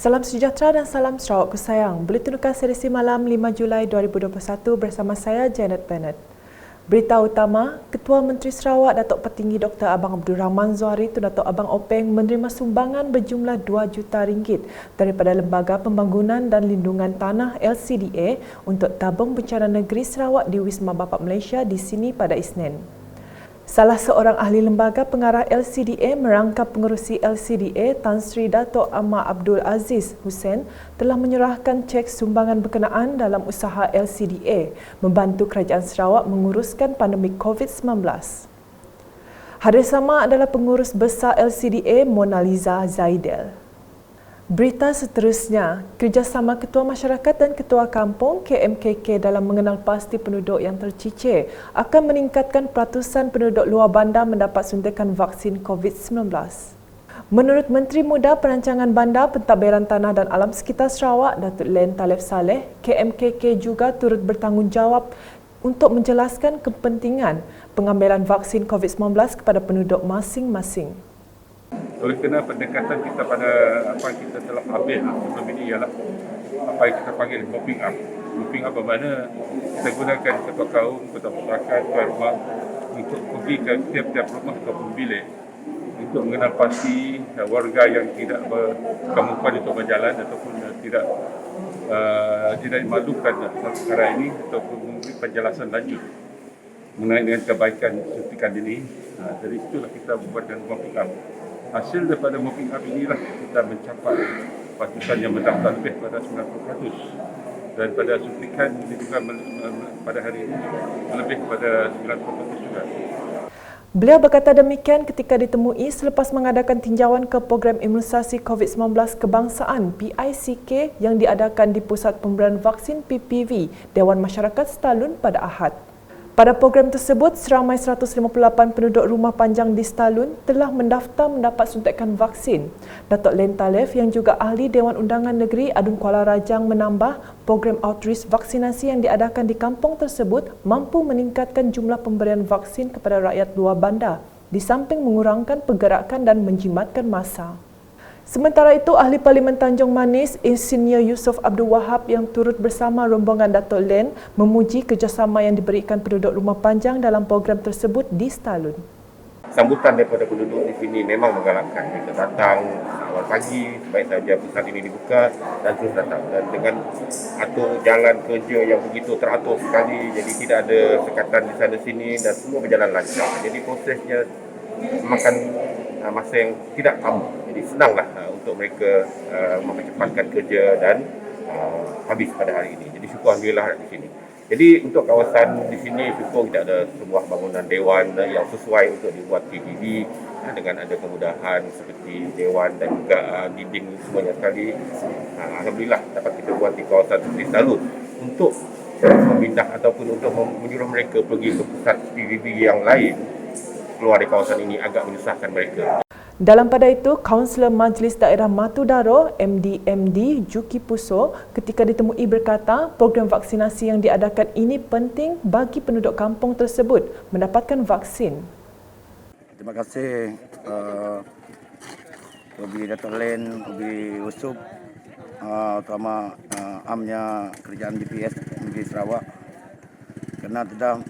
Salam sejahtera dan salam Sarawak kusayang. Buletin Ukas edisi malam 5 Julai 2021 bersama saya Janet Bennett. Berita utama, Ketua Menteri Sarawak Datuk Petinggi Dr. Abang Abdul Rahman Zuari Tun Datuk Abang Openg menerima sumbangan berjumlah RM2 juta daripada Lembaga Pembangunan dan Lindungan Tanah LCDA untuk tabung bencana negeri Sarawak di Wisma Bapak Malaysia di sini pada Isnin. Salah seorang ahli lembaga pengarah LCDA merangkap pengerusi LCDA Tan Sri Dato' Ahmad Abdul Aziz Hussein telah menyerahkan cek sumbangan berkenaan dalam usaha LCDA membantu Kerajaan Sarawak menguruskan pandemik COVID-19. Hadir sama adalah pengurus besar LCDA Mona Lisa Zaidel. Berita seterusnya, kerjasama Ketua Masyarakat dan Ketua Kampung KMKK dalam mengenal pasti penduduk yang tercicir akan meningkatkan peratusan penduduk luar bandar mendapat suntikan vaksin COVID-19. Menurut Menteri Muda Perancangan Bandar, Pentadbiran Tanah dan Alam Sekitar Sarawak, Datuk Len Talib Saleh, KMKK juga turut bertanggungjawab untuk menjelaskan kepentingan pengambilan vaksin COVID-19 kepada penduduk masing-masing. Oleh kerana pendekatan kita pada apa yang kita telah ambil sebelum ini ialah apa yang kita panggil mopping up. Mopping up bermakna kita gunakan ketua kaum, ketua masyarakat, ketua rumah untuk pergi ke tiap-tiap rumah ataupun bilik untuk mengenal pasti warga yang tidak berkemampuan untuk berjalan ataupun tidak dimalukan perkara ini ataupun memberi penjelasan lanjut mengenai dengan kebaikan suntikan ini. Dari itulah kita buatkan mopping up. Hasil daripada mopping up inilah kita mencapai patusan yang mendaftar lebih pada 90%. Dan pada suntikan ini juga pada hari ini lebih pada 90% juga. Beliau berkata demikian ketika ditemui selepas mengadakan tinjauan ke program imunisasi COVID-19 kebangsaan PICK yang diadakan di Pusat Pemberian Vaksin PPV Dewan Masyarakat Stalun pada Ahad. Pada program tersebut, seramai 158 penduduk rumah panjang di Stalun telah mendaftar mendapat suntikan vaksin. Datuk Len Talib yang juga ahli Dewan Undangan Negeri Adun Kuala Rajang menambah program outreach vaksinasi yang diadakan di kampung tersebut mampu meningkatkan jumlah pemberian vaksin kepada rakyat luar bandar di samping mengurangkan pergerakan dan menjimatkan masa. Sementara itu, Ahli Parlimen Tanjung Manis, Insinyur Yusof Abdul Wahab yang turut bersama rombongan Datuk Len memuji kerjasama yang diberikan penduduk rumah panjang dalam program tersebut di Stalun. Sambutan daripada penduduk di sini memang menggalakkan kita datang awal pagi, baik saja pusat ini dibuka dan terus datang. Dan dengan atur jalan kerja yang begitu teratur sekali, jadi tidak ada sekatan di sana sini dan semua berjalan lancar. Jadi prosesnya memakan masa yang tidak lama. Jadi senanglah untuk mereka mempercepatkan kerja dan habis pada hari ini. Jadi syukur alhamdulillah di sini. Jadi untuk kawasan di sini syukur kita ada sebuah bangunan dewan yang sesuai untuk dibuat PPV dengan ada kemudahan seperti dewan dan juga dinding semuanya sekali. Alhamdulillah dapat kita buat di kawasan seperti Stalun untuk memindah ataupun untuk menyuruh mereka pergi ke pusat PPV yang lain keluar dari kawasan ini agak menyusahkan mereka. Dalam pada itu, Kaunselor Majlis Daerah Matu Daro, MD Juki Puso, ketika ditemui berkata program vaksinasi yang diadakan ini penting bagi penduduk kampung tersebut mendapatkan vaksin. Terima kasih kepada Datuk Len, kepada Yusof, terutama amnya kerajaan BPS Negeri Sarawak kerana telah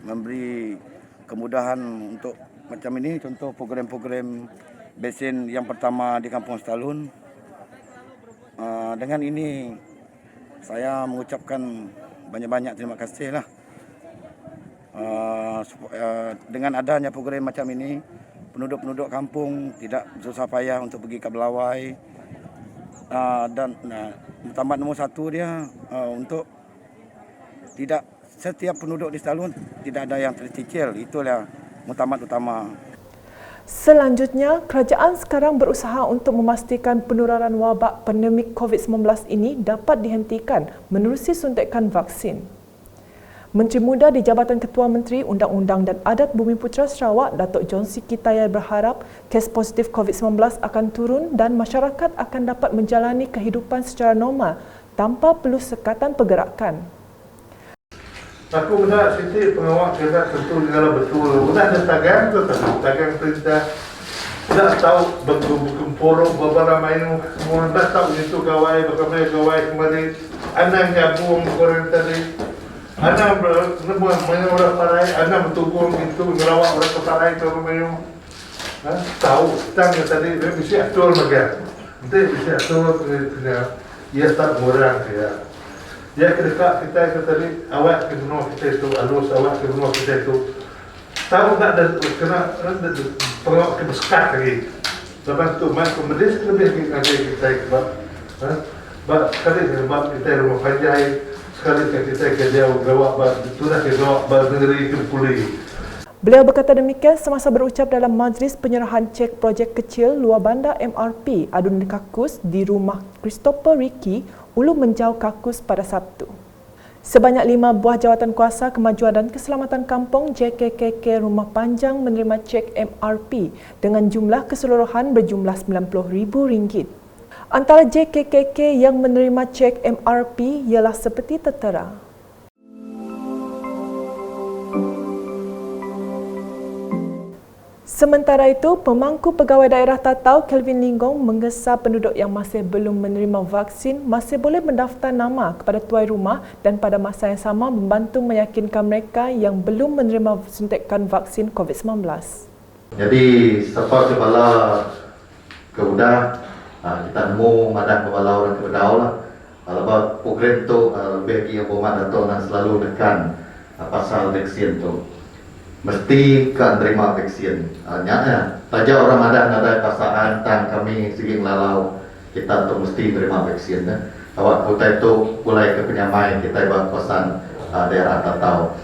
memberi kemudahan untuk macam ini, contoh program-program besin yang pertama di Kampung Stalun. Dengan ini saya mengucapkan banyak-banyak terima kasih lah. Dengan adanya program macam ini, penduduk-penduduk kampung tidak susah payah untuk pergi ke Belawai. Dan tamat nombor satu dia untuk tidak setiap penduduk di Stalun tidak ada yang tercicil. Itulah mutamat utama. Selanjutnya, kerajaan sekarang berusaha untuk memastikan penularan wabak pandemik COVID-19 ini dapat dihentikan menerusi suntikan vaksin. Menteri Muda di Jabatan Ketua Menteri Undang-Undang dan Adat Bumiputera Sarawak, Datuk John Siki Tayar berharap kes positif COVID-19 akan turun dan masyarakat akan dapat menjalani kehidupan secara normal tanpa perlu sekatan pergerakan. Aku benar Siti pengawal kerja tentu segala betul. Benar ada tagang tu tak? Tagang perintah Dah tahu berkumpul beberapa main semua dah tahu itu gawai bagaimana gawai kemarin. Anak nyabung korang tadi. Anak berbuat main orang parai. Anak bertubung itu ngerawat orang keparai ke rumah. Tahu tanya tadi dia bisa atur macam. Dia bisa atur punya. Ia tak murah dia. Ya kedekat kita itu tadi awak ke rumah kita itu alus awak ke rumah kita itu. Tahu tak ada kena pengawal ke besar lagi. Lepas tu masuk medis lebih lagi kita sebab sekali sebab kita rumah panjai sekali kita kerja gawat itu dah gawat negeri ke pulih. Beliau berkata demikian semasa berucap dalam majlis penyerahan cek projek kecil luar bandar MRP Adun Kakus di rumah Christopher Ricky, Ulu Menjau Kakus pada Sabtu. Sebanyak 5 buah jawatan kuasa kemajuan dan keselamatan kampung JKKK Rumah Panjang menerima cek MRP dengan jumlah keseluruhan berjumlah RM90,000. Antara JKKK yang menerima cek MRP ialah seperti tertera. Sementara itu, Pemangku Pegawai Daerah Tatau Kelvin Linggong menggesa penduduk yang masih belum menerima vaksin masih boleh mendaftar nama kepada tuai rumah dan pada masa yang sama membantu meyakinkan mereka yang belum menerima suntikan vaksin COVID-19. Jadi, sepak kepala keudah, kita nemu madan kepala orang keudau lah. Kalau program tu lebih yang bermakna Dato' nak selalu tekan pasal vaksin tu. Mesti kan terima vaksin. Taja orang madan ada pasaan tang kami segi lalau kita tu mesti terima vaksin. Awak kota itu mulai ke penyamai kita buat pesan daerah Tatau.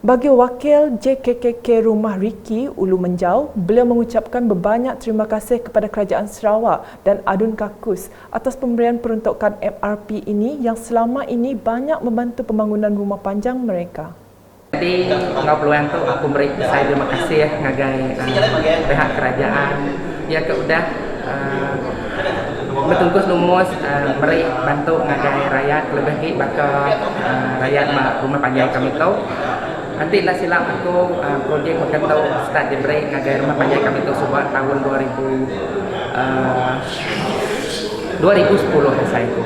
Bagi wakil JKKK Rumah Ricky Ulu Menjau, beliau mengucapkan berbanyak terima kasih kepada Kerajaan Sarawak dan Adun Kakus atas pemberian peruntukan MRP ini yang selama ini banyak membantu pembangunan rumah panjang mereka. Jadi, dengan peluang tu aku beri saya terima kasih ngagai pihak kerajaan. Ya keudah bertungkus lumus beri bantu ngagai rakyat lebih baka rakyat rumah panjang kami tu. Nanti lah silap aku projek makan tu start diberi ngagai rumah panjang kami tu sebab tahun 2010 saya tu.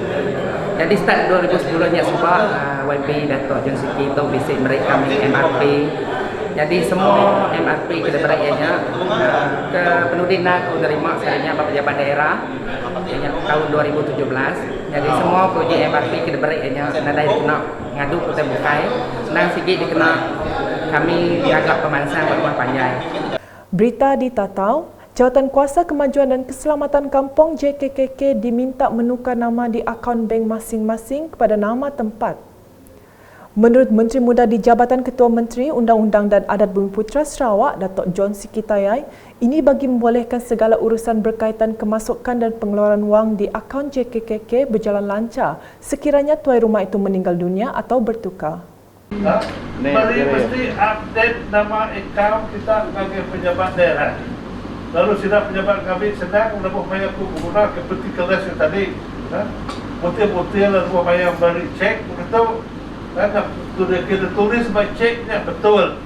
Jadi start 2010-nya sebab YB Dato' John Siki tu bisik mereka kami MRP. Jadi semua MRP kita berinya ke penduduk aku nerima sebenarnya pejabat daerah tahun 2017. Jadi semua projek MRP kita berinya nadai kena ngadu kita bukai. Senang sikit dikena kami agak pemansang rumah panjang. Berita di Tatau, Jawatan Kuasa Kemajuan dan Keselamatan Kampung JKKK diminta menukar nama di akaun bank masing-masing kepada nama tempat. Menurut Menteri Muda di Jabatan Ketua Menteri Undang-Undang dan Adat Bumiputera Sarawak, Dato' John Siki Tayai, ini bagi membolehkan segala urusan berkaitan kemasukan dan pengeluaran wang di akaun JKKK berjalan lancar sekiranya tuai rumah itu meninggal dunia atau bertukar. Mesti update nama akaun kita sebagai pejabat daerah. Lalu sidang pejabat kami sedang lebuh maya aku guna ke peti kelas yang tadi. Betul-betul lebuh maya beri cek begitu. Kita tulis baik ceknya betul.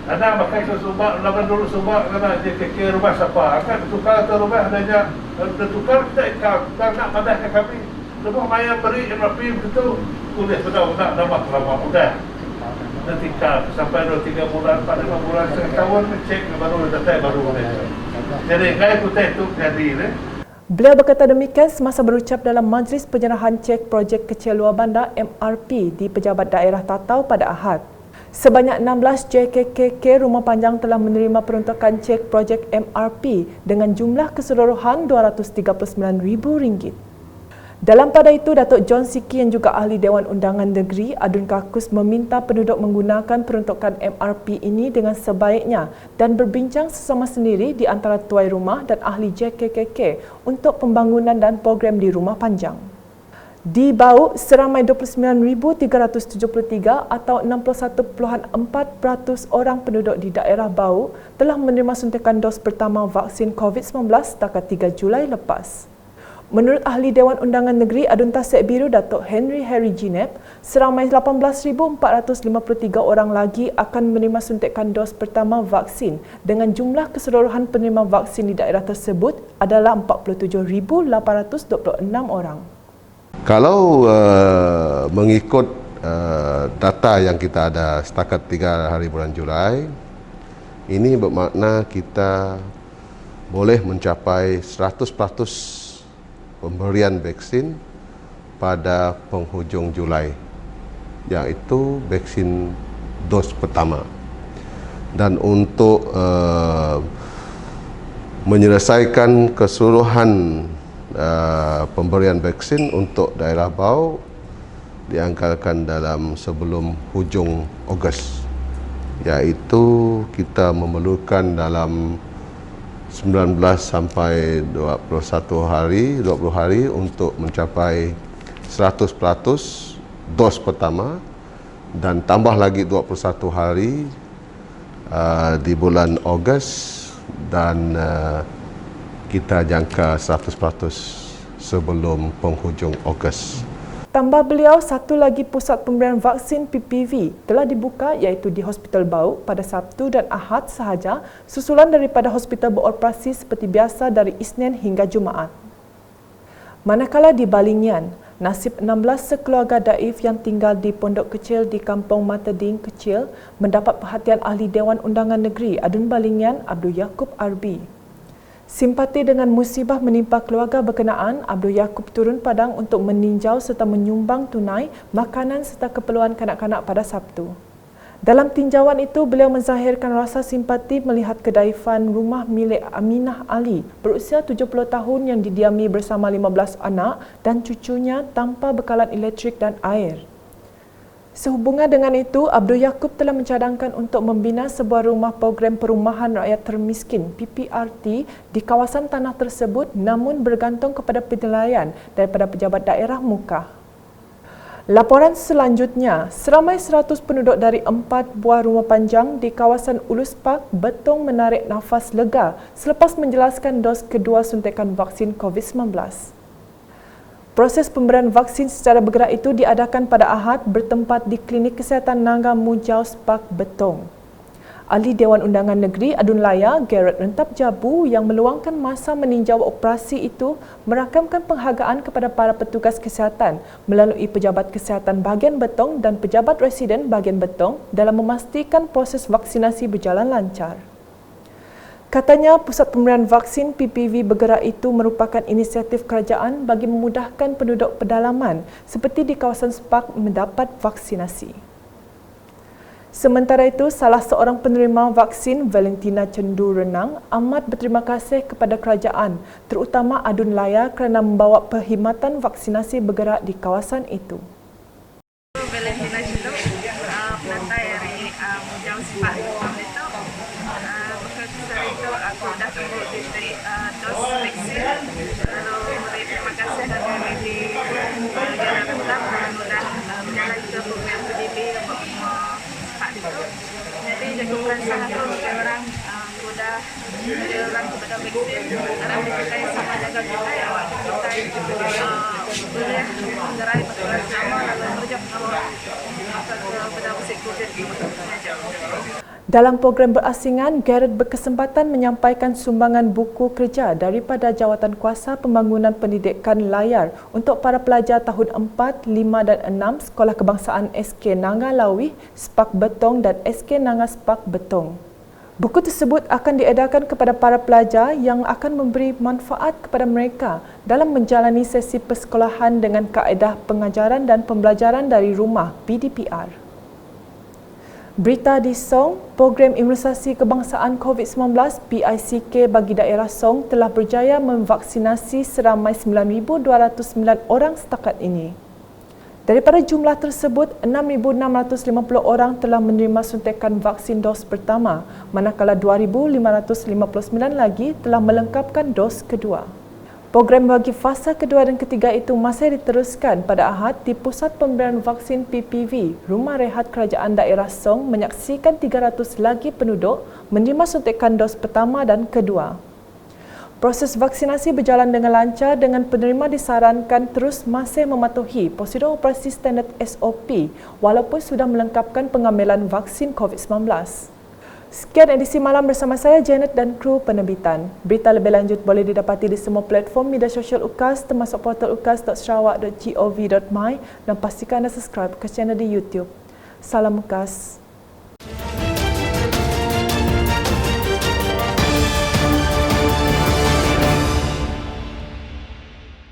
Ada pakai ke subak, lawan dulu subak kerana dia ke rumah siapa. Akan tukar ke rumah adanya tukar kita account. Kita nak madah ke kami. Lebuh maya beri MRP begitu. Tulis betul nak nama lama mudah. Nanti sampai 2-3 bulan, 4-5 bulan, setahun cek baru data baru. Jadi kaya putih itu jadi. Beliau berkata demikian semasa berucap dalam majlis penyerahan cek projek kecil luar bandar MRP di Pejabat Daerah Tatau pada Ahad. Sebanyak 16 JKKK Rumah Panjang telah menerima peruntukan cek projek MRP dengan jumlah keseluruhan RM239,000. Dalam pada itu, Datuk John Siki yang juga ahli Dewan Undangan Negeri Adun Kakus meminta penduduk menggunakan peruntukan MRP ini dengan sebaiknya dan berbincang sesama sendiri di antara tuai rumah dan ahli JKKK untuk pembangunan dan program di rumah panjang. Di Bau, seramai 29,373 atau 61.4% orang penduduk di daerah Bau telah menerima suntikan dos pertama vaksin COVID-19 setakat 3 Julai lepas. Menurut Ahli Dewan Undangan Negeri Adun Tasik Biru Datuk Henry Harry Jinep, seramai 18,453 orang lagi akan menerima suntikan dos pertama vaksin dengan jumlah keseluruhan penerima vaksin di daerah tersebut adalah 47,826 orang. Kalau mengikut data yang kita ada setakat 3 hari bulan Julai, ini bermakna kita boleh mencapai 100% pemberian vaksin pada penghujung Julai, iaitu vaksin dos pertama. Dan untuk menyelesaikan keseluruhan pemberian vaksin untuk daerah bawah dianggarkan dalam sebelum hujung Ogos, iaitu kita memerlukan dalam 19 sampai 20 hari untuk mencapai 100% dos pertama dan tambah lagi 21 hari di bulan Ogos dan kita jangka 100% sebelum penghujung Ogos. Tambah beliau, satu lagi pusat pemberian vaksin PPV telah dibuka iaitu di Hospital Bau pada Sabtu dan Ahad sahaja, susulan daripada hospital beroperasi seperti biasa dari Isnin hingga Jumaat. Manakala di Balingian, nasib 16 sekeluarga daif yang tinggal di pondok kecil di Kampung Matading Kecil mendapat perhatian Ahli Dewan Undangan Negeri Adun Balingian Abdul Yaakob Arbi. Simpati dengan musibah menimpa keluarga berkenaan, Abdul Yaakob turun padang untuk meninjau serta menyumbang tunai makanan serta keperluan kanak-kanak pada Sabtu. Dalam tinjauan itu, beliau menzahirkan rasa simpati melihat kedaifan rumah milik Aminah Ali berusia 70 tahun yang didiami bersama 15 anak dan cucunya tanpa bekalan elektrik dan air. Sehubungan dengan itu, Abdul Yaakob telah mencadangkan untuk membina sebuah rumah program perumahan rakyat termiskin PPRT di kawasan tanah tersebut namun bergantung kepada penilaian daripada pejabat daerah Mukah. Laporan selanjutnya, seramai 100 penduduk dari 4 buah rumah panjang di kawasan Ulus Park Betong menarik nafas lega selepas menjelaskan dos kedua suntikan vaksin COVID-19. Proses pemberian vaksin secara bergerak itu diadakan pada Ahad bertempat di Klinik Kesihatan Nangga Mujaus Park Betong. Ahli Dewan Undangan Negeri Adun Laya Gerard Rentap Jabu yang meluangkan masa meninjau operasi itu merakamkan penghargaan kepada para petugas kesihatan melalui pejabat kesihatan bahagian Betong dan pejabat residen bahagian Betong dalam memastikan proses vaksinasi berjalan lancar. Katanya, pusat pemberian vaksin PPV bergerak itu merupakan inisiatif kerajaan bagi memudahkan penduduk pedalaman seperti di kawasan Spark mendapat vaksinasi. Sementara itu, salah seorang penerima vaksin, Valentina Cendu Renang, amat berterima kasih kepada kerajaan, terutama Adun Laya kerana membawa perkhidmatan vaksinasi bergerak di kawasan itu. Valentina Cendu, penantai dari Mujaus Park Betong itu. Itu aku dah tunggu diberi dos vaksin, lalu beri terima kasih dan di negara Rentap dan sudah berjalan juga program PDB untuk Pak itu. Jadi jaga perasaan aku bagi orang sudah beri orang kepada vaksin, orang dicintai sama jaga kita ya waktu kita boleh menggerai petugas sama lalu kerja pengawal kepada musik COVID untuk Dalam program berasingan, Garrett berkesempatan menyampaikan sumbangan buku kerja daripada Jawatankuasa Pembangunan Pendidikan Layar untuk para pelajar tahun 4, 5 dan 6 Sekolah Kebangsaan SK Nangga Lawih, Spark Betong dan SK Nangga Spark Betong. Buku tersebut akan diedarkan kepada para pelajar yang akan memberi manfaat kepada mereka dalam menjalani sesi persekolahan dengan kaedah pengajaran dan pembelajaran dari rumah PDPR. Berita di Song, program imunisasi kebangsaan COVID-19 PICK bagi daerah Song telah berjaya memvaksinasi seramai 9,209 orang setakat ini. Daripada jumlah tersebut, 6,650 orang telah menerima suntikan vaksin dos pertama, manakala 2,559 lagi telah melengkapkan dos kedua. Program bagi fasa kedua dan ketiga itu masih diteruskan pada Ahad di Pusat Pemberian Vaksin PPV, Rumah Rehat Kerajaan Daerah Song menyaksikan 300 lagi penduduk menerima suntikan dos pertama dan kedua. Proses vaksinasi berjalan dengan lancar dengan penerima disarankan terus masih mematuhi prosedur operasi standard SOP walaupun sudah melengkapkan pengambilan vaksin COVID-19. Sekian edisi malam bersama saya Janet dan kru penerbitan. Berita lebih lanjut boleh didapati di semua platform media sosial UKAS termasuk portal ukas.sarawak.gov.my dan pastikan anda subscribe ke channel di YouTube. Salam UKAS.